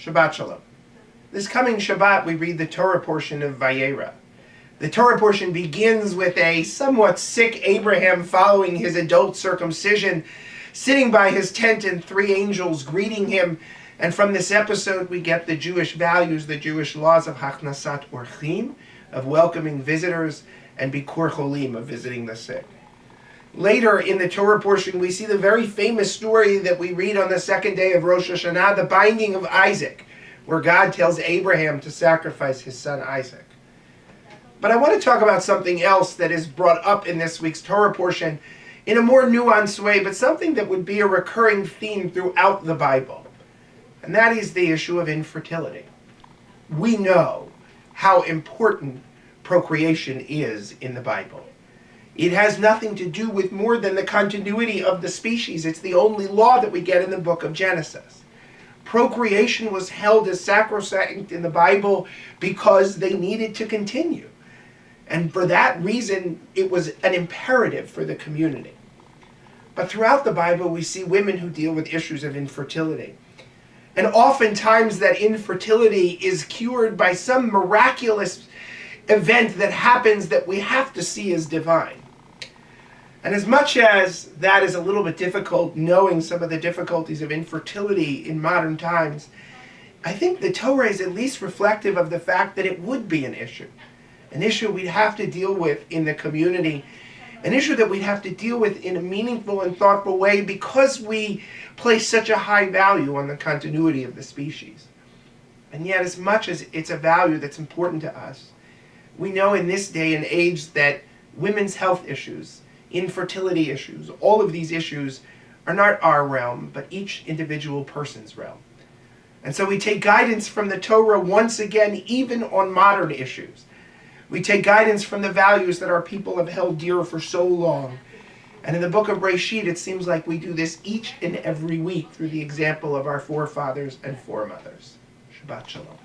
Shabbat Shalom. This coming Shabbat, we read the Torah portion of Vayera. The Torah portion begins with a somewhat sick Abraham following his adult circumcision, sitting by his tent and 3 angels greeting him. And from this episode, we get the Jewish values, the Jewish laws of Hachnasat Orchim, of welcoming visitors, and Bikur Cholim, of visiting the sick. Later in the Torah portion, we see the very famous story that we read on the second day of Rosh Hashanah, the binding of Isaac, where God tells Abraham to sacrifice his son Isaac. But I want to talk about something else that is brought up in this week's Torah portion in a more nuanced way, but something that would be a recurring theme throughout the Bible. And that is the issue of infertility. We know how important procreation is in the Bible. It has nothing to do with more than the continuity of the species. It's the only law that we get in the book of Genesis. Procreation was held as sacrosanct in the Bible because they needed to continue. And for that reason, it was an imperative for the community. But throughout the Bible, we see women who deal with issues of infertility. And oftentimes that infertility is cured by some miraculous event that happens that we have to see as divine. And as much as that is a little bit difficult, knowing some of the difficulties of infertility in modern times, I think the Torah is at least reflective of the fact that it would be an issue we'd have to deal with in the community, an issue that we'd have to deal with in a meaningful and thoughtful way because we place such a high value on the continuity of the species. And yet, as much as it's a value that's important to us, we know in this day and age that women's health issues, infertility issues, all of these issues are not our realm, but each individual person's realm. And so we take guidance from the Torah once again, even on modern issues. We take guidance from the values that our people have held dear for so long. And in the book of Breshit, it seems like we do this each and every week through the example of our forefathers and foremothers. Shabbat Shalom.